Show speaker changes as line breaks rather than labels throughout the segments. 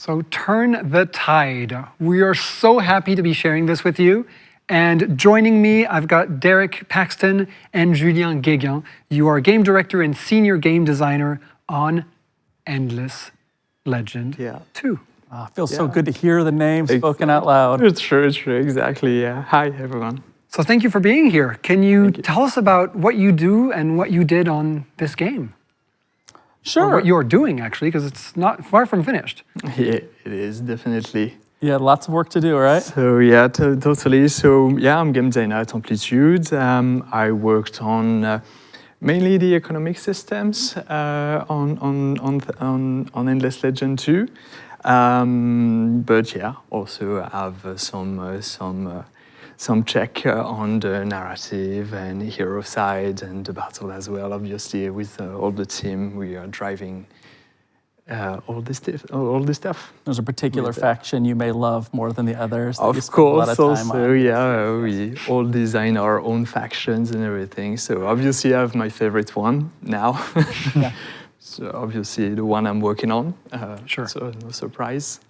So turn the tide. We are so happy to be sharing this with you. And joining me, I've got Derek Paxton and Julien Guéguin. You are game director and senior game designer on Endless Legend 2.
Feels so good to hear the name spoken out loud.
It's true, exactly, yeah. Hi, everyone.
So thank you for being here. Can you tell us about what you do and what you did on this game?
Sure.
Or what you're doing, actually, because it's not far from finished.
Yeah, it is, definitely.
Yeah, lots of work to do, right?
So yeah, totally. So yeah, I'm game designer at Amplitude. I worked on mainly the economic systems on Endless Legend 2. But yeah, also have some check on the narrative and hero side and the battle as well. Obviously, with all the team, we are driving all this stuff.
There's a particular faction you may love more than the others.
Of course, also, yeah, we all design our own factions and everything. So obviously, I have my favorite one now.
Yeah.
So obviously, the one I'm working on.
Sure.
So no surprise.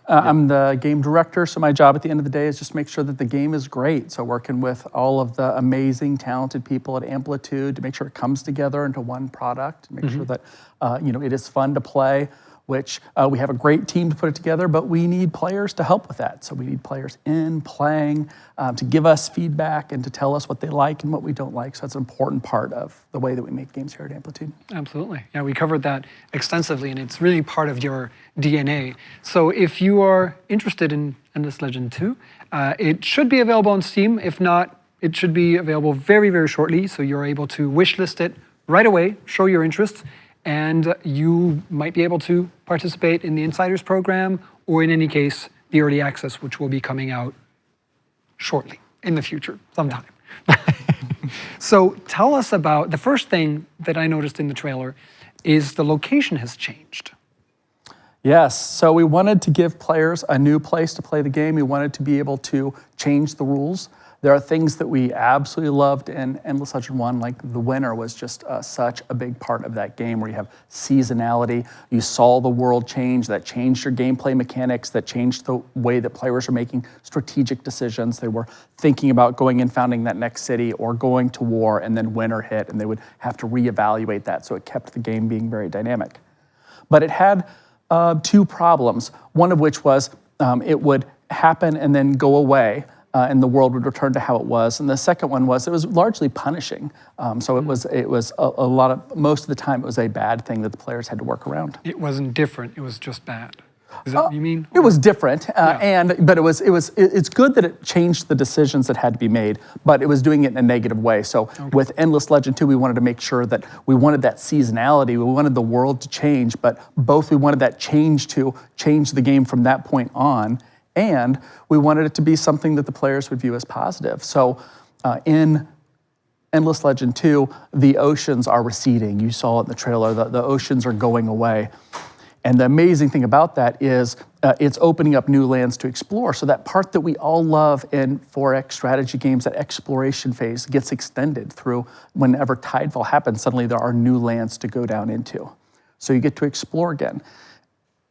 I'm the game director, so my job at the end of the day is just make sure that the game is great. So working with all of the amazing, talented people at Amplitude to make sure it comes together into one product, make sure that it is fun to play, which we have a great team to put it together, but we need players to help with that. So we need players playing, to give us feedback and to tell us what they like and what we don't like. So that's an important part of the way that we make games here at Amplitude.
Absolutely. Yeah, we covered that extensively, and it's really part of your DNA. So if you are interested in Endless Legend 2, it should be available on Steam. If not, it should be available very, very shortly. So you're able to wishlist it right away, show your interest, and you might be able to participate in the Insiders program, or in any case, the Early Access, which will be coming out shortly, in the future, sometime. So tell us about, the first thing that I noticed in the trailer is the location has changed.
Yes, so we wanted to give players a new place to play the game. We wanted to be able to change the rules. There are things that we absolutely loved in Endless Legend 1, like the winter was just such a big part of that game, where you have seasonality, you saw the world change, that changed your gameplay mechanics, that changed the way that players are making strategic decisions. They were thinking about going and founding that next city or going to war, and then winter hit, and they would have to reevaluate that, so it kept the game being very dynamic. But it had two problems, one of which was it would happen and then go away, and the world would return to how it was. And the second one was it was largely punishing. So it was a lot of, most of the time it was a bad thing that the players had to work around.
It wasn't different, it was just bad. Is that what you mean?
It was different, but it's good that it changed the decisions that had to be made, but it was doing it in a negative way. So with Endless Legend 2, we wanted to make sure that we wanted that seasonality, we wanted the world to change, but both we wanted that change to change the game from that point on, and we wanted it to be something that the players would view as positive. So in Endless Legend 2, the oceans are receding. You saw it in the trailer, the oceans are going away. And the amazing thing about that is it's opening up new lands to explore. So that part that we all love in 4X strategy games, that exploration phase gets extended through whenever Tidefall happens, suddenly there are new lands to go down into. So you get to explore again.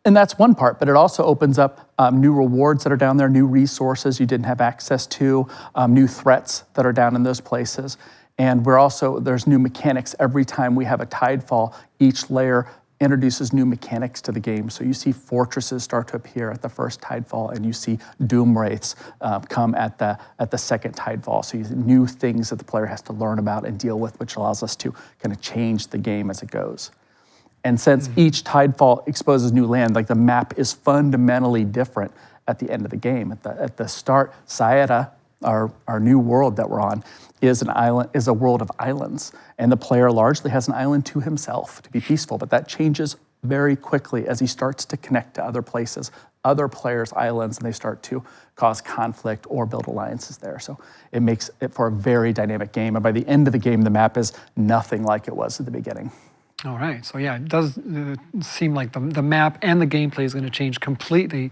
And that's one part, but it also opens up new rewards that are down there, new resources you didn't have access to, new threats that are down in those places. And there's new mechanics. Every time we have a Tidefall, each layer introduces new mechanics to the game. So you see fortresses start to appear at the first Tidefall, and you see doom wraiths come at the second Tidefall. So you see new things that the player has to learn about and deal with, which allows us to kind of change the game as it goes. And since each Tidefall exposes new land, like the map is fundamentally different at the end of the game. At the start, Saeta, our new world that we're on, is a world of islands. And the player largely has an island to himself to be peaceful, but that changes very quickly as he starts to connect to other places, other players' islands, and they start to cause conflict or build alliances there. So it makes it for a very dynamic game. And by the end of the game, the map is nothing like it was at the beginning.
All right, so yeah, it does seem like the map and the gameplay is going to change completely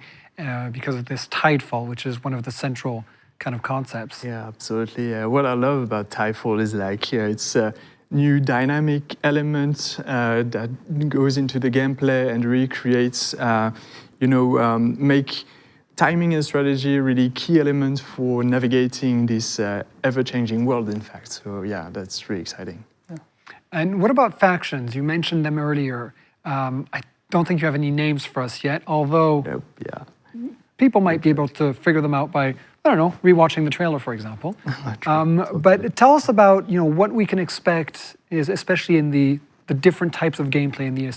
because of this Tidefall, which is one of the central kind of concepts.
Yeah, absolutely. What I love about Tidefall is it's a new dynamic element that goes into the gameplay and really creates make timing and strategy really key elements for navigating this ever-changing world, in fact. So yeah, that's really exciting. Yeah.
And what about factions? You mentioned them earlier. I don't think you have any names for us yet, although people might be able to figure them out by, I don't know, rewatching the trailer, for example. But tell us about what we can expect, especially in the different types of gameplay and the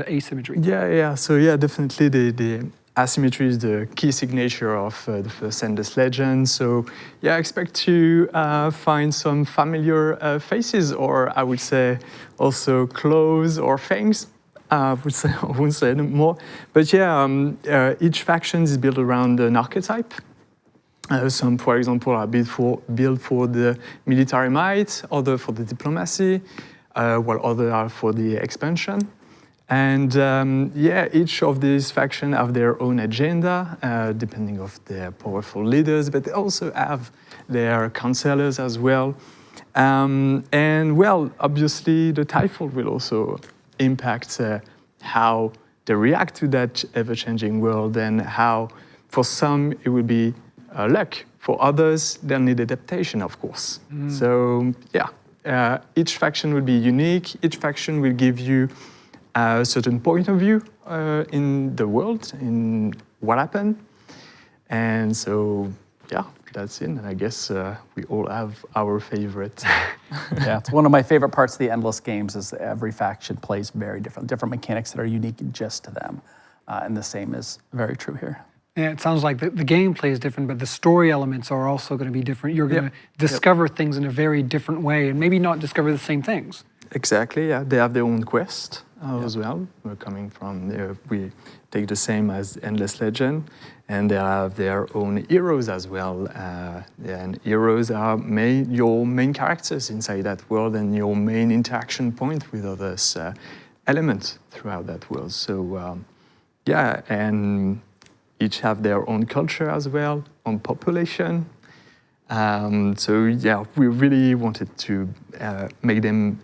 asymmetry.
Yeah. So yeah, definitely the asymmetry is the key signature of the first Endless Legend. So yeah, I expect to find some familiar faces, or I would say also claws or fangs. I wouldn't say them more. But yeah, each faction is built around an archetype. Some, for example, are built for the military might, other for the diplomacy, while others are for the expansion. And each of these factions have their own agenda, depending on their powerful leaders, but they also have their counselors as well. And well, obviously, the tidefall will also impact how they react to that ever-changing world, and how, for some, it will be luck. For others, they'll need adaptation, of course. So yeah, each faction will be unique. Each faction will give you a certain point of view in the world, in what happened. And so, yeah, that's it. And I guess we all have our favorite.
Yeah, it's one of my favorite parts of the Endless games is that every faction plays very different mechanics that are unique just to them. And the same is very true here.
Yeah, it sounds like the gameplay is different, but the story elements are also going to be different. You're going to discover things in a very different way, and maybe not discover the same things.
Exactly, yeah. They have their own quest as well. We're coming from there. We take the same as Endless Legend, and they have their own heroes as well. And heroes are your main characters inside that world, and your main interaction point with others elements throughout that world. So yeah, and each have their own culture as well, own population. So yeah, we really wanted to make them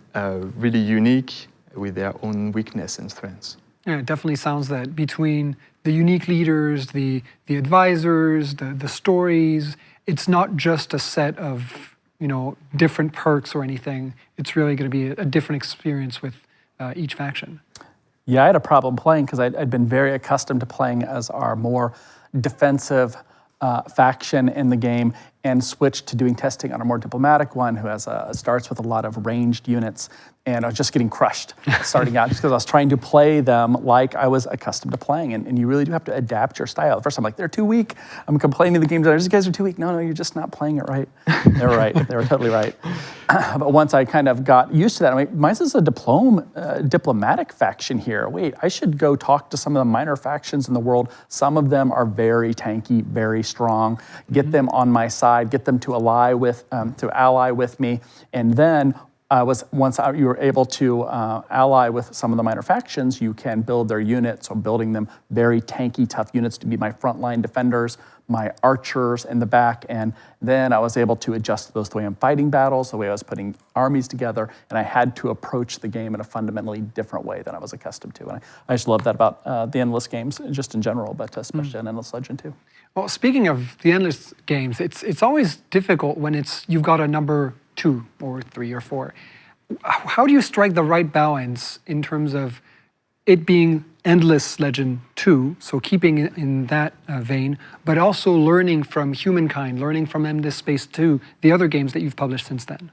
really unique with their own weakness and strengths.
Yeah, it definitely sounds that between the unique leaders, the advisors, the stories, it's not just a set of different perks or anything. It's really going to be a different experience with each faction.
Yeah, I had a problem playing because I'd been very accustomed to playing as our more defensive faction in the game, and switched to doing testing on a more diplomatic one who has starts with a lot of ranged units. And I was just getting crushed starting out just because I was trying to play them like I was accustomed to playing. And you really do have to adapt your style. At first I'm like, they're too weak. I'm complaining to the game designers, you guys are too weak. No, you're just not playing it right. They were right. They were totally right. But once I kind of got used to that, I'm like, mine's is a diplomatic faction here. Wait, I should go talk to some of the minor factions in the world. Some of them are very tanky, very strong. Get them on my side, get them to ally with me. And then once you were able to ally with some of the minor factions, you can build their units. So building them very tanky, tough units to be my frontline defenders, my archers in the back, and then I was able to adjust those the way I'm fighting battles, the way I was putting armies together, and I had to approach the game in a fundamentally different way than I was accustomed to. And I just love that about the Endless games, just in general, but especially in Endless Legend too.
Well, speaking of the Endless games, it's always difficult when you've got a number 2 or 3 or 4. How do you strike the right balance in terms of it being Endless Legend 2, so keeping it in that vein, but also learning from Humankind, learning from Endless Space 2, the other games that you've published since then?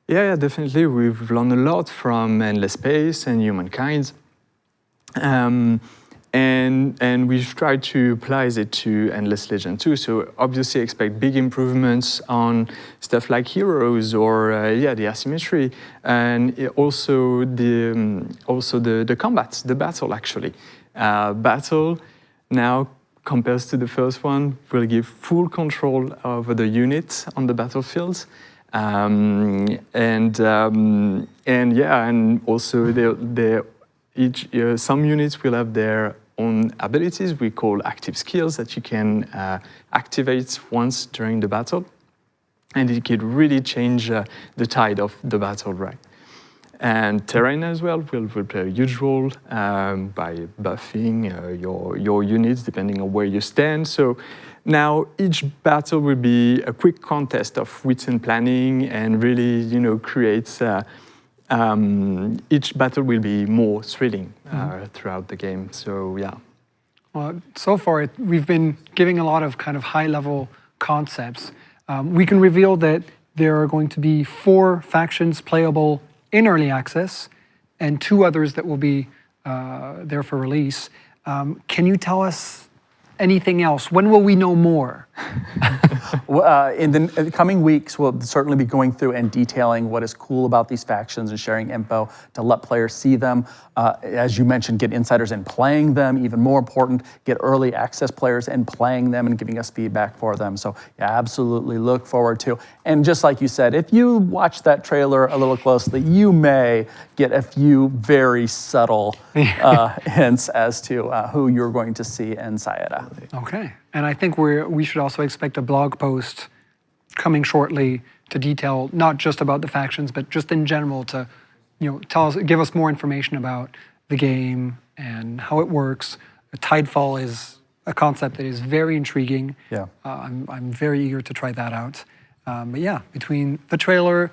Yeah, definitely. We've learned a lot from Endless Space and Humankind. And we've tried to apply it to Endless Legend 2. So obviously expect big improvements on stuff like heroes or the asymmetry, and also the combat, the battle actually. Battle now compared to the first one will give full control over the unit on the battlefield. And also some units will have their own abilities we call active skills that you can activate once during the battle, and it can really change the tide of the battle, right? And terrain as well will play a huge role by buffing your units depending on where you stand. So now each battle will be a quick contest of wits and planning, and really, creates. Each battle will be more thrilling throughout the game. So yeah.
Well, so far we've been giving a lot of kind of high-level concepts. We can reveal that there are going to be 4 factions playable in early access, and 2 others that will be there for release. Can you tell us anything else? When will we know more?
In the coming weeks, we'll certainly be going through and detailing what is cool about these factions and sharing info to let players see them. As you mentioned, get insiders in playing them. Even more important, get early access players in playing them and giving us feedback for them. So yeah, absolutely look forward to. And just like you said, if you watch that trailer a little closely, you may get a few very subtle hints as to who you're going to see in Sayada.
Okay. And I think we should also expect a blog post coming shortly to detail not just about the factions, but just in general to, give us more information about the game and how it works. Tidefall is a concept that is very intriguing.
Yeah.
I'm very eager to try that out. But yeah, between the trailer,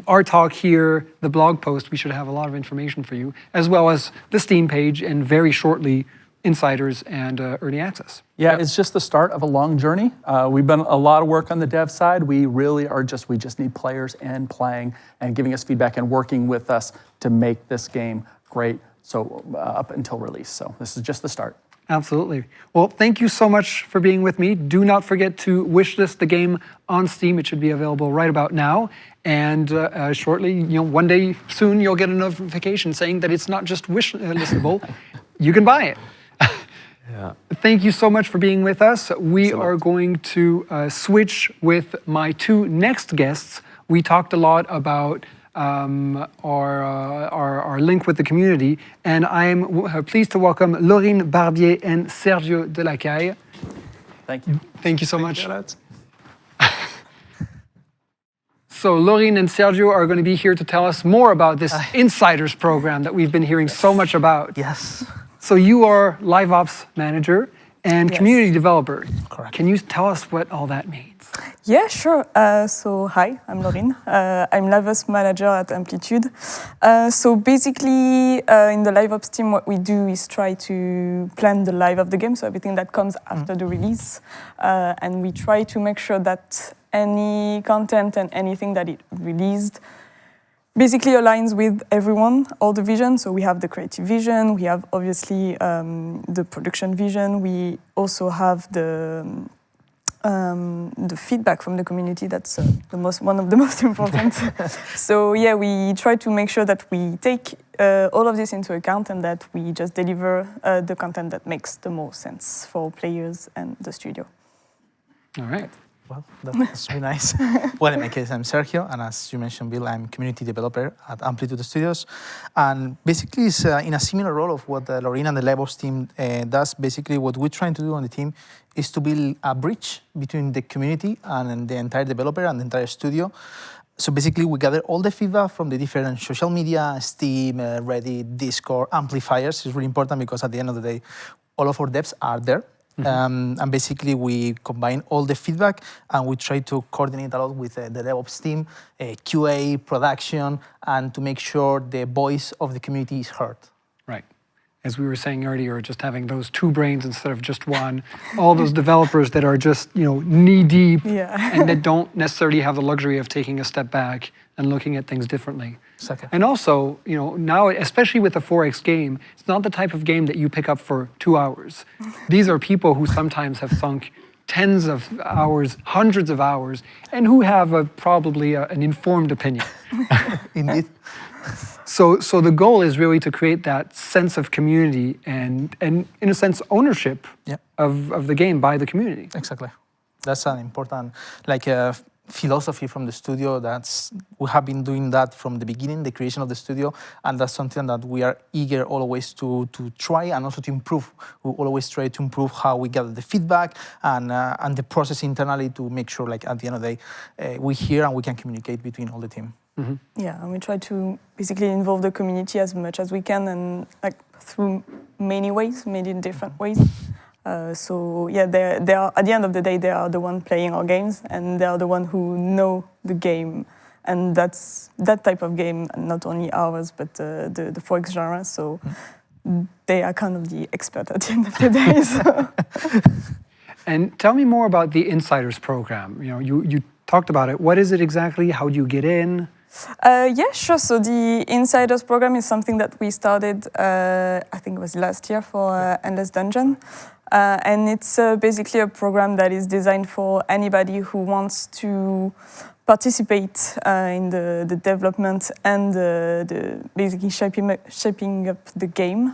our talk here, the blog post, we should have a lot of information for you, as well as the Steam page, and very shortly, insiders and early access.
Yeah, it's just the start of a long journey. We've done a lot of work on the dev side. We really are we just need players and playing and giving us feedback and working with us to make this game great. So up until release. So this is just the start.
Absolutely. Well, thank you so much for being with me. Do not forget to wishlist the game on Steam. It should be available right about now. And shortly, one day soon, you'll get a notification saying that it's not just wishlistable. You can buy it.
Yeah.
Thank you so much for being with us. We are going to switch with my 2 next guests. We talked a lot about our link with the community, and I'm pleased to welcome Laurine Barbier and Sergio Delacaille.
Thank you.
Thank you so much. So Laurine and Sergio are going to be here to tell us more about this Insiders program that we've been hearing so much about.
Yes.
So you are Live Ops Manager and Community Developer.
Correct.
Can you tell us what all that means?
Yeah, sure. So hi, I'm Laurine. I'm Live Ops Manager at AMPLITUDE. So basically, in the Live Ops team, what we do is try to plan the live of the game, so everything that comes after the release. And we try to make sure that any content and anything that it released basically aligns with everyone, all the vision. So we have the creative vision, we have obviously the production vision, we also have the feedback from the community. That's one of the most important. So yeah, we try to make sure that we take all of this into account and that we just deliver the content that makes the most sense for players and the studio.
All right.
Well, that's really nice. Well, in my case, I'm Sergio, and as you mentioned, Bill, I'm community developer at Amplitude Studios. And basically, it's in a similar role of what Laurine and the Live Ops team does. Basically, what we're trying to do on the team is to build a bridge between the community and the entire developer and the entire studio. So basically, we gather all the feedback from the different social media, Steam, Reddit, Discord, amplifiers. It's really important because at the end of the day, all of our devs are there. And basically, we combine all the feedback and we try to coordinate a lot with the DevOps team, QA, production, and to make sure the voice of the community is heard.
Right. As we were saying earlier, just having those 2 brains instead of just one, all those developers that are just, knee deep and that don't necessarily have the luxury of taking a step back and looking at things differently.
Exactly.
And also, now, especially with a 4X game, it's not the type of game that you pick up for 2 hours. These are people who sometimes have sunk tens of hours, hundreds of hours, and who have probably an informed opinion.
Indeed.
So the goal is really to create that sense of community and in a sense, ownership of the game by the community.
Exactly. That's an important, philosophy from the studio. We have been doing that from the beginning, the creation of the studio, and that's something that we are eager always to try and also to improve. We always try to improve how we gather the feedback and the process internally to make sure, like at the end of the day, we hear and we can communicate between all the team.
Mm-hmm.
Yeah, and we try to basically involve the community as much as we can, and like through many ways, many different ways. So yeah, they are at the end of the day, they are the one playing our games, and they are the one who know the game, and that's that type of game, not only ours but the Forex genre. So they are kind of the expert at the end of the day. So.
And tell me more about the Insiders program. You talked about it. What is it exactly? How do you get in?
Yeah, sure. So the Insiders program is something that we started, I think it was last year for Endless Dungeon. And it's basically a program that is designed for anybody who wants to participate in the development and the basically shaping up the game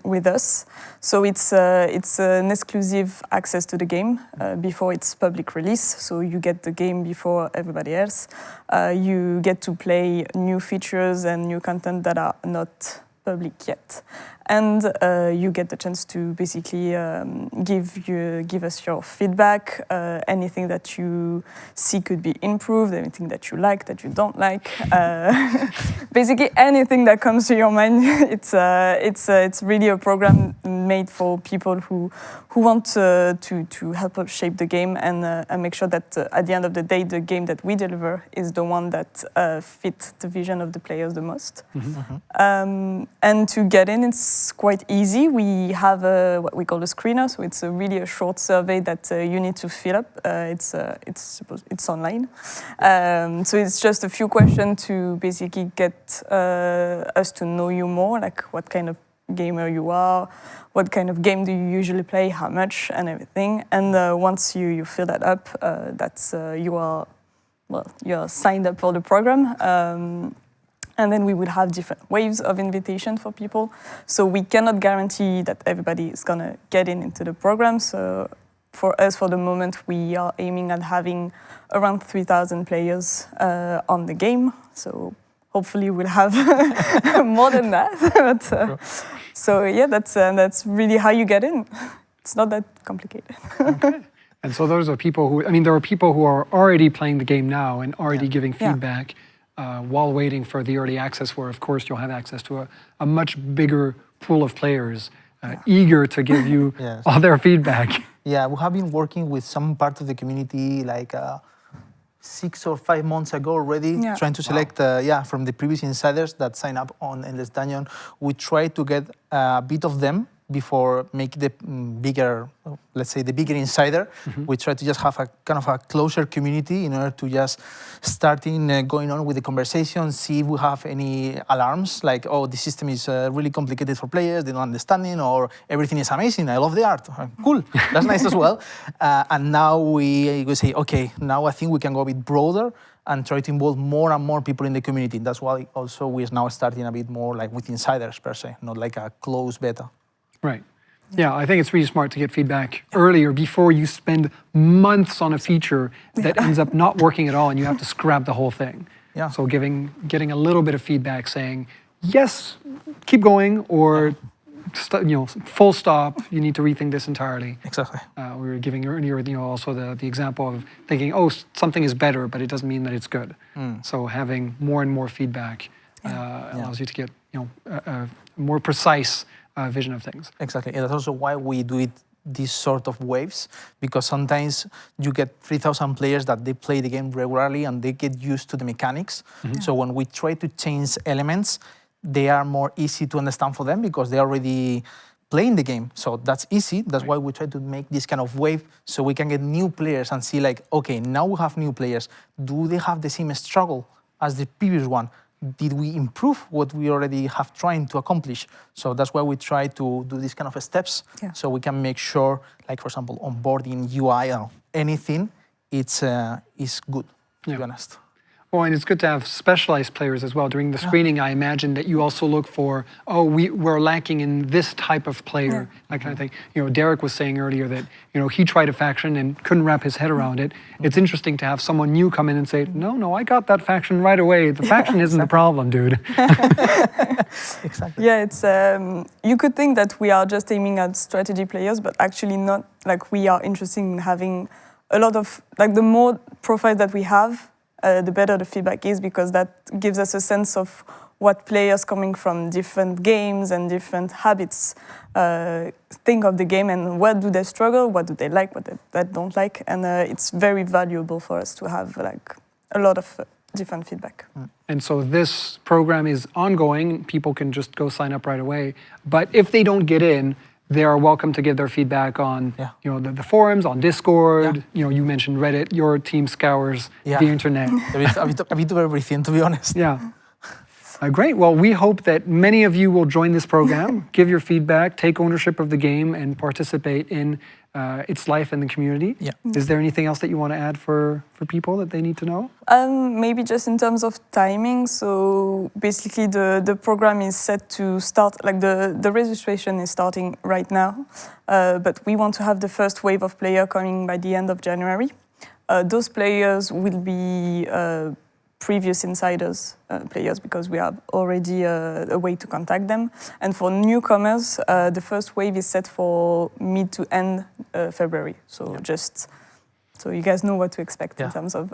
with us. So it's an exclusive access to the game before its public release. So you get the game before everybody else. You get to play new features and new content that are not public yet. And you get the chance to basically give us your feedback, anything that you see could be improved, anything that you like, that you don't like, basically anything that comes to your mind. It's really a program made for people who want to help us shape the game and make sure that at the end of the day, the game that we deliver is the one that fits the vision of the players the most. Mm-hmm. And to get in, it's quite easy. We have what we call a screener, so it's really a short survey that you need to fill up. It's online, so it's just a few questions to basically get us to know you more, like what kind of gamer you are, what kind of game do you usually play, how much, and everything. And once you fill that up, you're signed up for the program. And then we will have different waves of invitation for people. So we cannot guarantee that everybody is going to get into the program. So for us, for the moment, we are aiming at having around 3,000 players on the game. So hopefully we'll have more than that. But, so yeah, that's really how you get in. It's not that complicated.
Okay. And so those are people who, there are people who are already playing the game now and already giving feedback. While waiting for the early access, where of course you'll have access to a much bigger pool of players eager to give you all their feedback.
Yeah, we have been working with some part of the community like 6 or 5 months ago already, trying to select from the previous insiders that sign up on Endless Dungeon. We try to get a bit of them before making the bigger, let's say the bigger insider. Mm-hmm. We try to just have a kind of a closer community in order to just starting going on with the conversation, see if we have any alarms like, oh, the system is really complicated for players, they don't understand it, or everything is amazing, I love the art. Cool, that's nice as well. And now we say, okay, now I think we can go a bit broader and try to involve more and more people in the community. That's why also we're now starting a bit more like with insiders per se, not like a closed beta.
Right. Yeah, I think it's really smart to get feedback earlier before you spend months on a feature that ends up not working at all and you have to scrap the whole thing. Yeah. So getting a little bit of feedback saying, yes, keep going, or full stop, you need to rethink this entirely.
Exactly.
We were giving earlier also the example of thinking, oh, something is better, but it doesn't mean that it's good. So having more and more feedback allows you to get a more precise vision of things.
Exactly, and that's also why we do it these sort of waves, because sometimes you get 3,000 players that they play the game regularly and they get used to the mechanics. Mm-hmm. So when we try to change elements, they are more easy to understand for them because they're already playing the game. So that's easy. That's why we try to make this kind of wave so we can get new players and see like, okay, now we have new players. Do they have the same struggle as the previous one? Did we improve what we already have trying to accomplish? So that's why we try to do these kind of steps so we can make sure, like for example, onboarding, UI, or anything, it's good, to be honest.
Well, and it's good to have specialized players as well. During the screening, I imagine that you also look for, we're lacking in this type of player, that kind of thing. You know, Derek was saying earlier that, you know, he tried a faction and couldn't wrap his head around it. It's interesting to have someone new come in and say, no, I got that faction right away. The faction isn't the problem, dude.
Exactly.
Yeah, it's you could think that we are just aiming at strategy players, but actually not. Like, we are interested in having a lot of, like, the more profiles that we have, the better the feedback is, because that gives us a sense of what players coming from different games and different habits think of the game, and what do they struggle, what do they like, what they don't like, and it's very valuable for us to have like a lot of different feedback.
And so this program is ongoing. People can just go sign up right away. But if they don't get in, they are welcome to give their feedback on, you know, the forums, on Discord. You know, you mentioned Reddit. Your team scours the internet.
A bit of everything, to be honest.
Yeah. Great. Well, we hope that many of you will join this program, give your feedback, take ownership of the game, and participate in its life and the community.
Yeah.
Is there anything else that you want to add for people that they need to know?
Maybe just in terms of timing. So basically, the program is set to start, like the registration is starting right now, but we want to have the first wave of players coming by the end of January. Those players will be previous insiders players, because we have already a way to contact them. And for newcomers, the first wave is set for mid to end February. So just so you guys know what to expect in terms of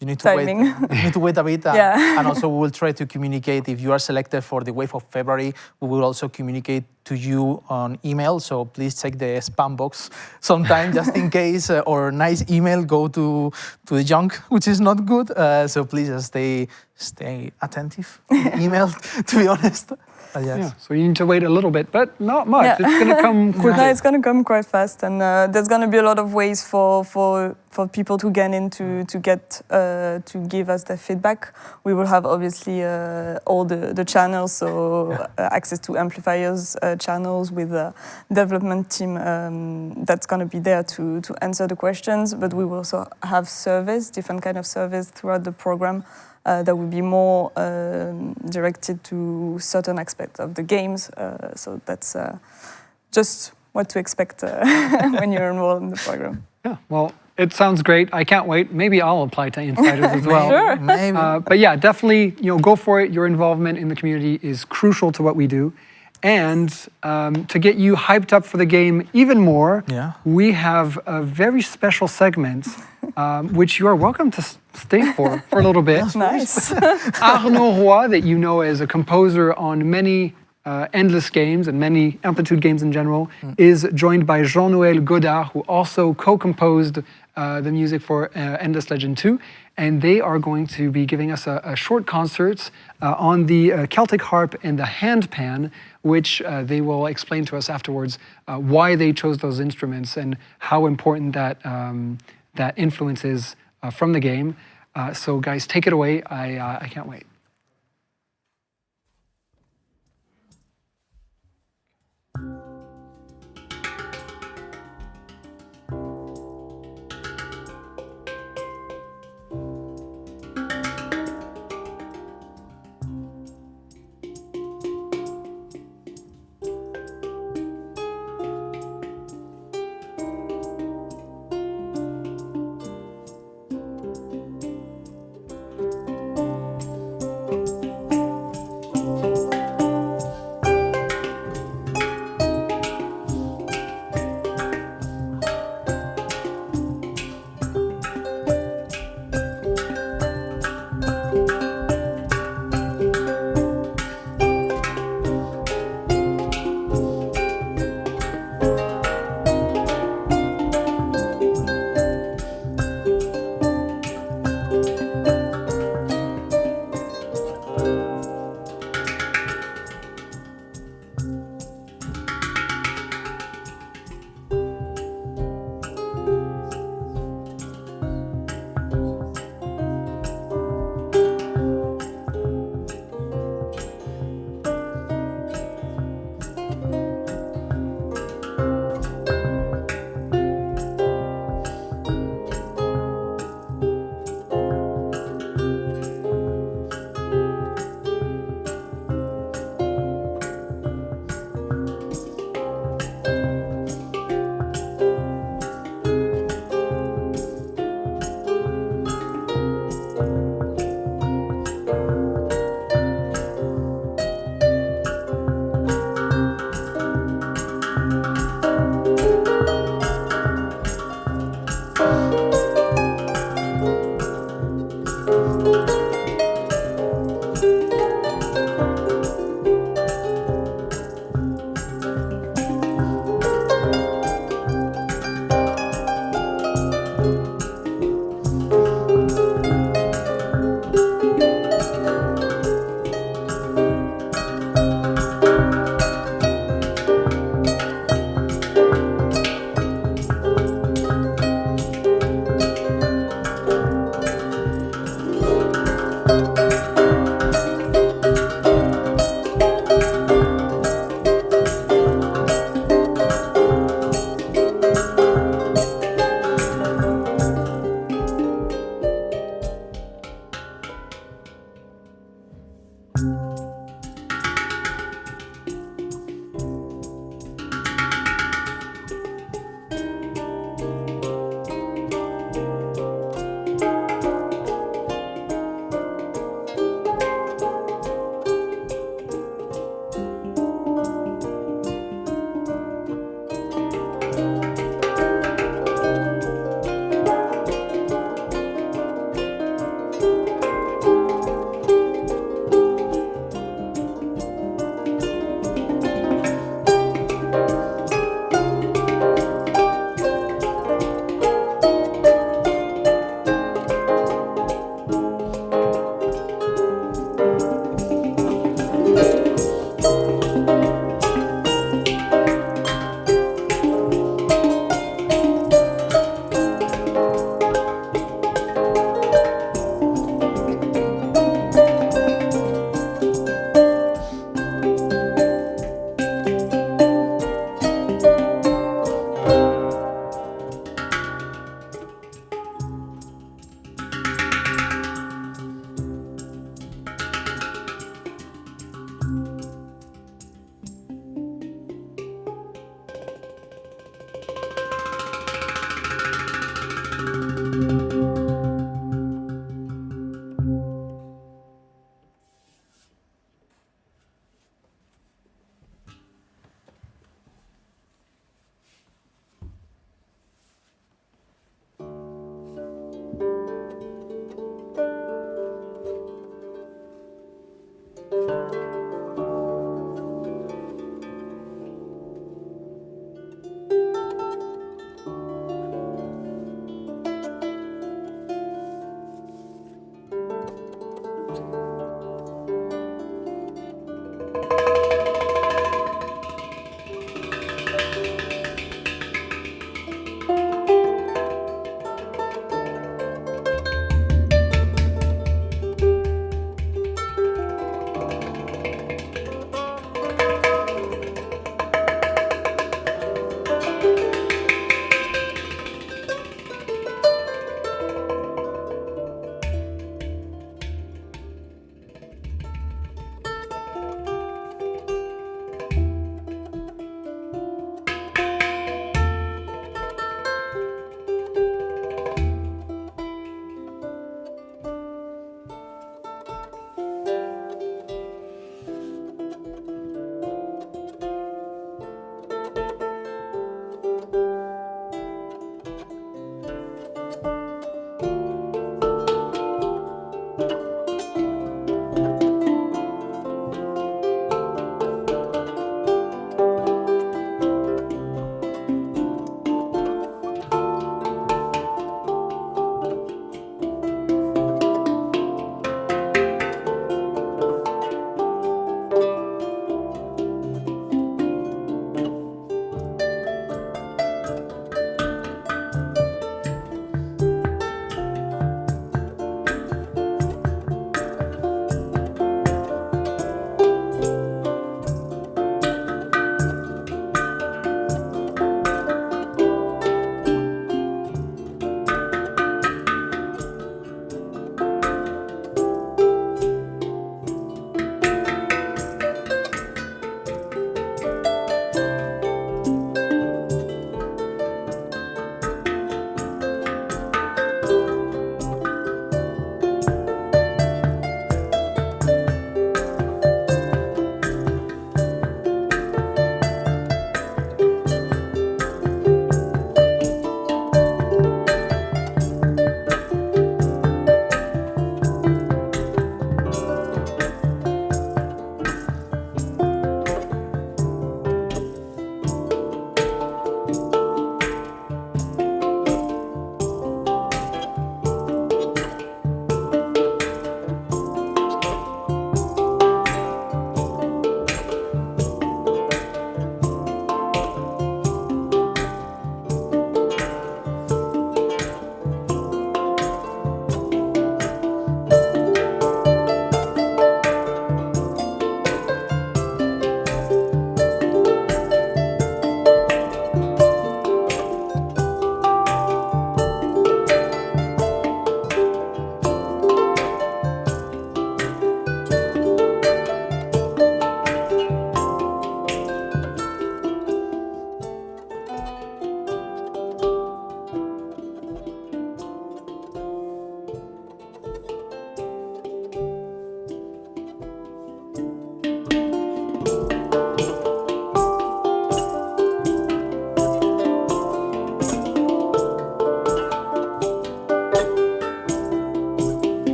you need to
timing.
wait. You need to wait a bit, and also we will try to communicate. If you are selected for the wave of February, we will also communicate to you on email. So please check the spam box sometime, just in case, or nice email go to the junk, which is not good. So please just stay attentive. Email, to be honest. Yes.
Yeah, so you need to wait a little bit, but not much. It's going to come quickly.
No, it's going to come quite fast, and there's going to be a lot of ways for people to get in to give us their feedback. We will have obviously all the channels, so access to amplifiers channels with a development team that's going to be there to answer the questions. But we will also have surveys, different kind of surveys throughout the program. That will be more directed to certain aspects of the games. So that's just what to expect when you're enrolled in the program.
Yeah, well, it sounds great. I can't wait. Maybe I'll apply to Insiders as well.
Sure.
Maybe.
But yeah, definitely, go for it. Your involvement in the community is crucial to what we do. And to get you hyped up for the game even more, we have a very special segment, which you are welcome to stay for a little bit.
That's nice.
Arnaud Roy, that you know as a composer on many endless games and many Amplitude games in general, is joined by Jean-Noël Godard, who also co-composed the music for Endless Legend 2. And they are going to be giving us a short concert on the Celtic harp and the handpan, which they will explain to us afterwards why they chose those instruments and how important that influence is from the game. So guys, take it away. I can't wait.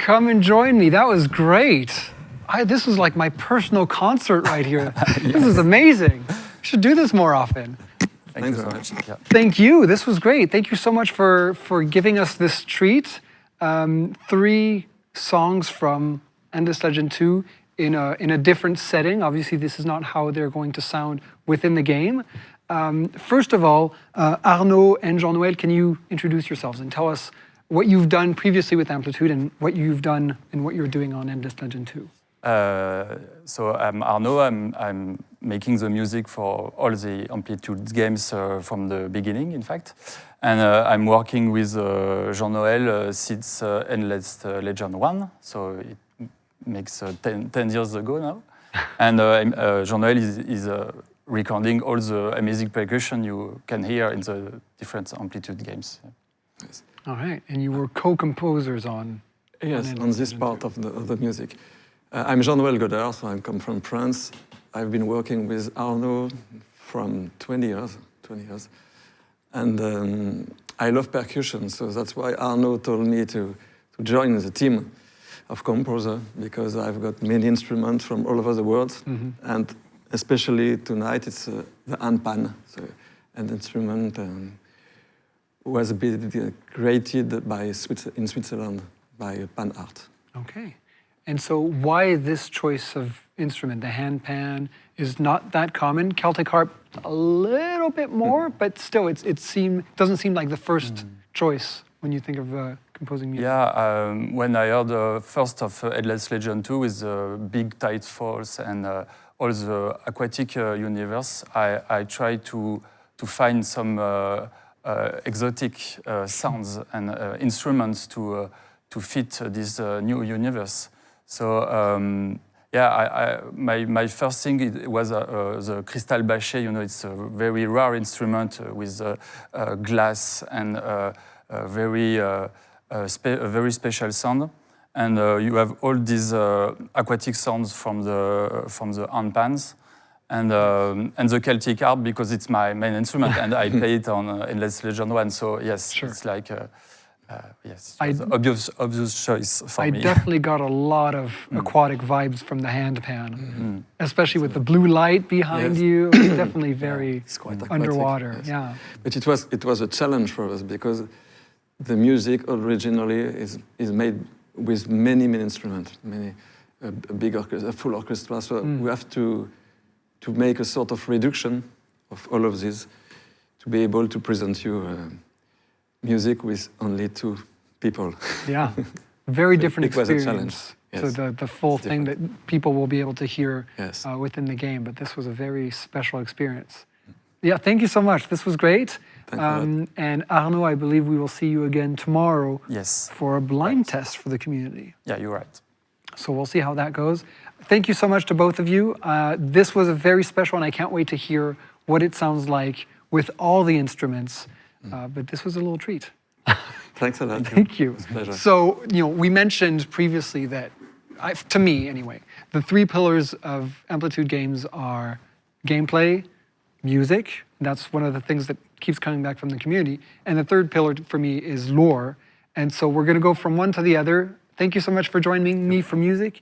Come and join me. That was great. This was like my personal concert right here. This is amazing. We should do this more often.
Thank you so much. Yeah.
Thank you. This was great. Thank you so much for giving us this treat. 3 songs from Endless Legend 2 in a different setting. Obviously, this is not how they're going to sound within the game. First of all, Arnaud and Jean-Noël, can you introduce yourselves and tell us what you've done previously with Amplitude and what you've done and what you're doing on Endless Legend 2?
So I'm Arnaud. I'm making the music for all the Amplitude games from the beginning, in fact. And I'm working with Jean-Noël since Endless Legend 1, so it makes 10 years ago now. And Jean-Noël is recording all the amazing percussion you can hear in the different Amplitude games.
Yes.
All right, and you were co-composers on...
Yes, on this part of the music. I'm Jean-Noël Godard, so I come from France. I've been working with Arnaud from 20 years. And I love percussion, so that's why Arnaud told me to join the team of composer, because I've got many instruments from all over the world. And especially tonight, it's the handpan, so an instrument was created in Switzerland by Pan Art.
Okay. And so why this choice of instrument? The handpan is not that common. Celtic harp, a little bit more, but still it doesn't seem like the first choice when you think of composing music.
Yeah, when I heard first of Endless Legend 2 with big tidefalls and all the aquatic universe, I tried to find some exotic sounds and instruments to fit this new universe. So my first thing was the crystal bachet. You know, it's a very rare instrument with glass and a very special sound. And you have all these aquatic sounds from the handpans. And the Celtic harp, because it's my main instrument, and I play it on Endless Legend 1. So yes,
sure.
It's like yes, it was obvious choice for me.
I definitely got a lot of aquatic vibes from the handpan, especially with the blue light behind you. It was definitely very
It's quite aquatic,
underwater.
yes.
Yeah.
But it was a challenge for us, because the music originally is made with many instruments, a big orchestra, a full orchestra. So we have to make a sort of reduction of all of this to be able to present you music with only 2 people.
Yeah, very different
it was a
experience.
challenge. Yes.
So the full thing that people will be able to hear
Yes.
within the game, but this was a very special experience. Yeah, thank you so much. This was great. And Arnaud, I believe we will see you again tomorrow for a blind test for the community.
Yeah, you're right.
So we'll see how that goes. Thank you so much to both of you. This was a very special, and I can't wait to hear what it sounds like with all the instruments. But this was a little treat.
Thanks a lot.
Thank you.
It was a pleasure.
So, we mentioned previously that, to me anyway, the 3 pillars of Amplitude games are gameplay, music. That's one of the things that keeps coming back from the community. And the 3rd pillar for me is lore. And so we're going to go from one to the other. Thank you so much for joining me for music.